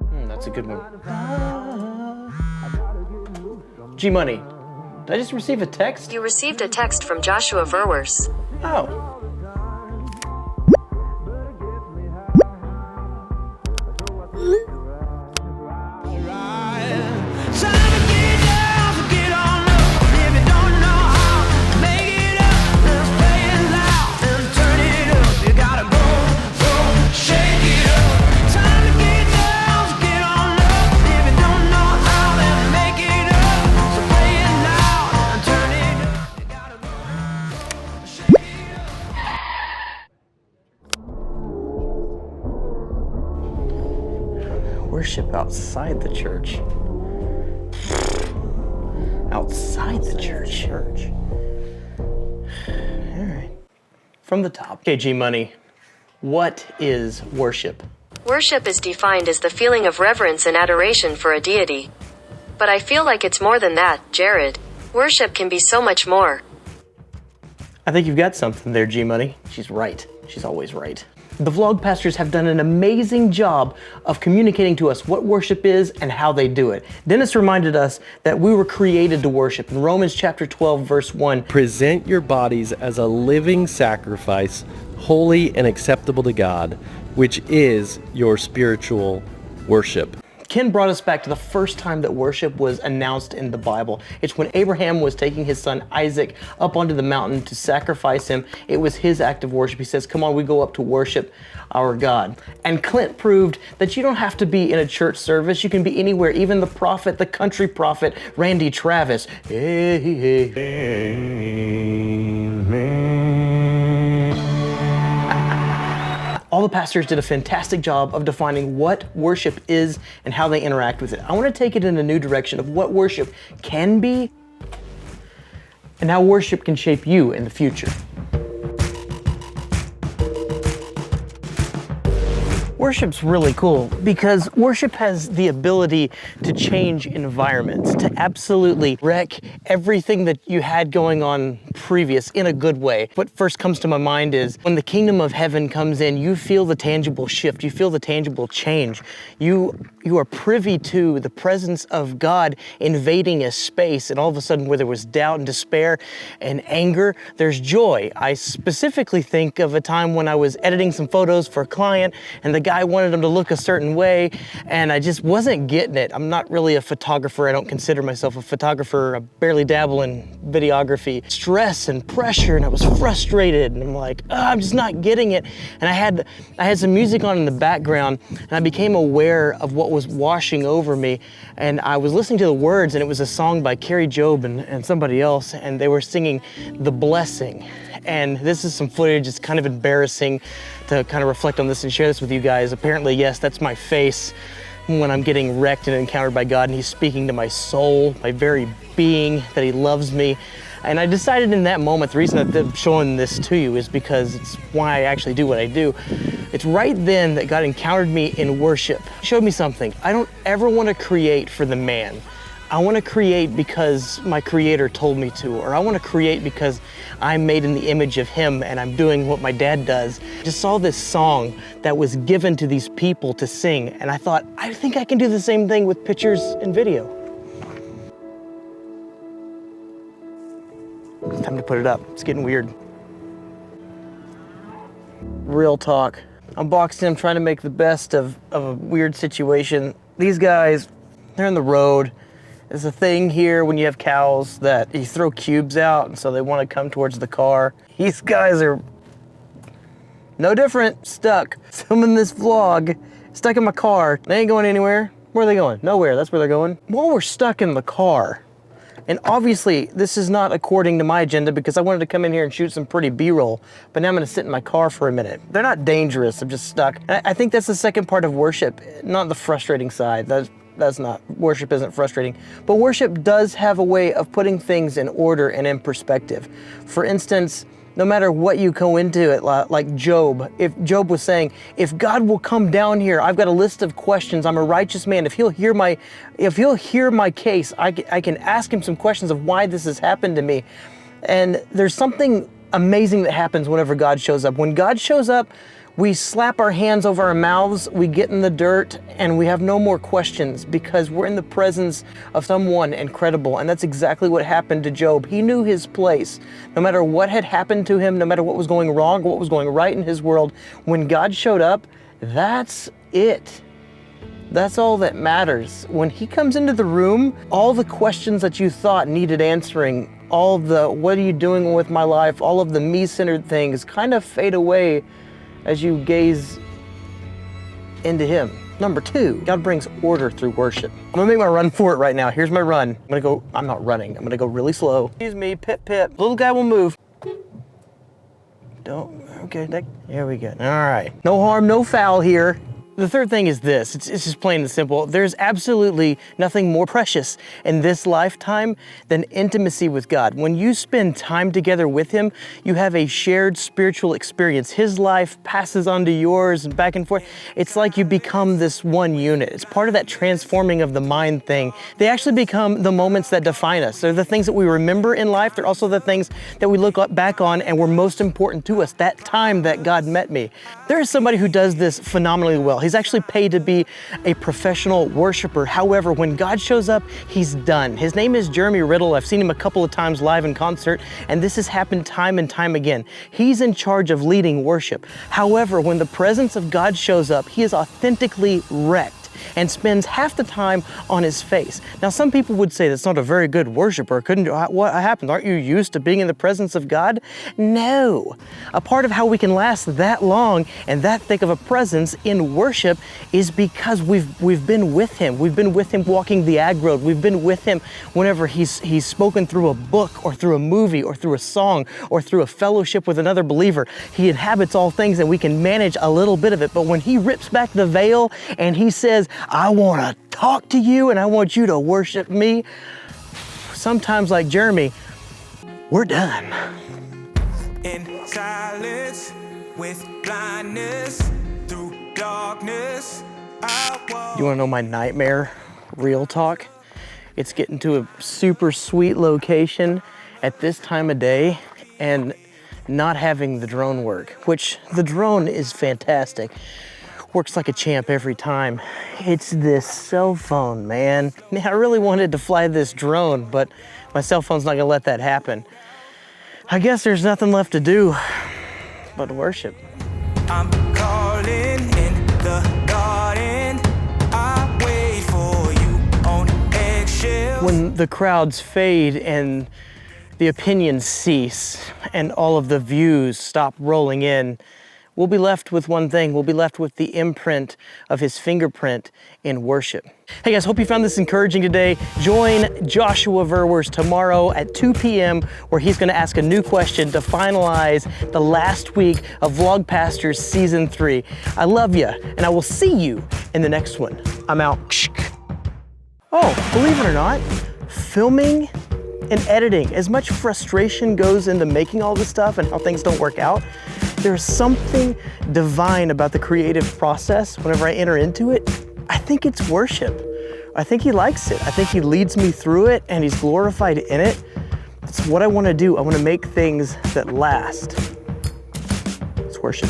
That's a good one. G-Money, did I just receive a text? You received a text from Joshua Verwers. Oh. Worship outside the church. Outside the church. All right. From the top. Okay, G-Money, what is worship? Worship is defined as the feeling of reverence and adoration for a deity. But I feel like it's more than that, Jared. Worship can be so much more. I think you've got something there, G-Money. She's right. She's always right. The vlog pastors have done an amazing job of communicating to us what worship is and how they do it. Dennis reminded us that we were created to worship. In Romans chapter 12, verse 1, present your bodies as a living sacrifice, holy and acceptable to God, which is your spiritual worship. Ken brought us back to the first time that worship was announced in the Bible. It's when Abraham was taking his son Isaac up onto the mountain to sacrifice him. It was his act of worship. He says, come on, we go up to worship our God. And Clint proved that you don't have to be in a church service. You can be anywhere. Even the prophet, the country prophet, Randy Travis. Hey, hey, hey. All the pastors did a fantastic job of defining what worship is and how they interact with it. I want to take it in a new direction of what worship can be and how worship can shape you in the future. Worship's really cool because worship has the ability to change environments, to absolutely wreck everything that you had going on previous in a good way. What first comes to my mind is when the kingdom of heaven comes in, you feel the tangible shift, you feel the tangible change. You are privy to the presence of God invading a space, and all of a sudden where there was doubt and despair and anger, there's joy. I specifically think of a time when I was editing some photos for a client and the guy wanted them to look a certain way, and I just wasn't getting it. I'm not really a photographer. I don't consider myself a photographer. I barely dabble in videography. Stress and pressure, and I was frustrated, and I'm like, I'm just not getting it. And I had some music on in the background, and I became aware of what was washing over me, and I was listening to the words, and it was a song by Carrie Job and somebody else, and they were singing The Blessing. And this is some footage. It's kind of embarrassing to kind of reflect on this and share this with you guys. Apparently, yes, that's my face when I'm getting wrecked and encountered by God, and He's speaking to my soul, my very being, that He loves me. And I decided in that moment, the reason that I'm showing this to you is because it's why I actually do what I do. It's right then that God encountered me in worship. He showed me something. I don't ever want to create for the man. I want to create because my Creator told me to, or I want to create because I'm made in the image of Him and I'm doing what my dad does. I just saw this song that was given to these people to sing, and I thought, I think I can do the same thing with pictures and video. Time to put it up. It's getting weird. Real talk. I'm boxed in, I'm trying to make the best of a weird situation. These guys, they're in the road. There's a thing here when you have cows that you throw cubes out, and so they want to come towards the car. These guys are no different, stuck. Filming this vlog, stuck in my car. They ain't going anywhere. Where are they going? Nowhere, that's where they're going. While we're stuck in the car, and obviously this is not according to my agenda because I wanted to come in here and shoot some pretty B-roll, but now I'm gonna sit in my car for a minute. They're not dangerous, I'm just stuck. I think that's the second part of worship, not the frustrating side. That's not, worship isn't frustrating, but worship does have a way of putting things in order and in perspective. For instance, no matter what you go into it, like Job, if Job was saying, if God will come down here, I've got a list of questions, I'm a righteous man, if he'll hear my case, I can ask him some questions of why this has happened to me. And there's something amazing that happens whenever God shows up. When God shows up, We slap our hands over our mouths, we get in the dirt, and we have no more questions because we're in the presence of someone incredible. And that's exactly what happened to Job. He knew his place. No matter what had happened to him, no matter what was going wrong, what was going right in his world, when God showed up, that's it. That's all that matters. When he comes into the room, all the questions that you thought needed answering, all the what are you doing with my life, all of the me-centered things kind of fade away as you gaze into him. Number 2, God brings order through worship. I'm gonna make my run for it right now. Here's my run. I'm not running. I'm gonna go really slow. Excuse me, pip, pip. Little guy will move. Okay, there we go. All right. No harm, no foul here. The third thing is this, it's just plain and simple. There's absolutely nothing more precious in this lifetime than intimacy with God. When you spend time together with him, you have a shared spiritual experience. His life passes onto yours and back and forth. It's like you become this one unit. It's part of that transforming of the mind thing. They actually become the moments that define us. They're the things that we remember in life. They're also the things that we look back on and were most important to us. That time that God met me. There is somebody who does this phenomenally well. He's actually paid to be a professional worshiper. However, when God shows up, he's done. His name is Jeremy Riddle. I've seen him a couple of times live in concert, and this has happened time and time again. He's in charge of leading worship. However, when the presence of God shows up, he is authentically wrecked and spends half the time on his face. Now, some people would say that's not a very good worshiper. What happens? Aren't you used to being in the presence of God? No. A part of how we can last that long and that thick of a presence in worship is because we've been with him. We've been with him walking the ag road. We've been with him whenever he's spoken through a book or through a movie or through a song or through a fellowship with another believer. He inhabits all things and we can manage a little bit of it. But when he rips back the veil and he says, I want to talk to you and I want you to worship me, sometimes like Jeremy, we're done. In silence, with blindness, through darkness, You want to know my nightmare? Real talk. It's getting to a super sweet location at this time of day and not having the drone work, which the drone is fantastic. Works like a champ every time. It's this cell phone, man. I really wanted to fly this drone, but my cell phone's not gonna let that happen. I guess there's nothing left to do but worship. I'm calling in the garden. I wait for you on eggshells. When the crowds fade and the opinions cease and all of the views stop rolling in, we'll be left with one thing. We'll be left with the imprint of his fingerprint in worship. Hey guys, hope you found this encouraging today. Join Joshua Verwers tomorrow at 2 p.m. where he's gonna ask a new question to finalize the last week of Vlog Pastors Season 3. I love you, and I will see you in the next one. I'm out. Oh, believe it or not, filming and editing, as much frustration goes into making all this stuff and how things don't work out, there's something divine about the creative process whenever I enter into it. I think it's worship. I think he likes it. I think he leads me through it and he's glorified in it. That's what I want to do. I want to make things that last. It's worship.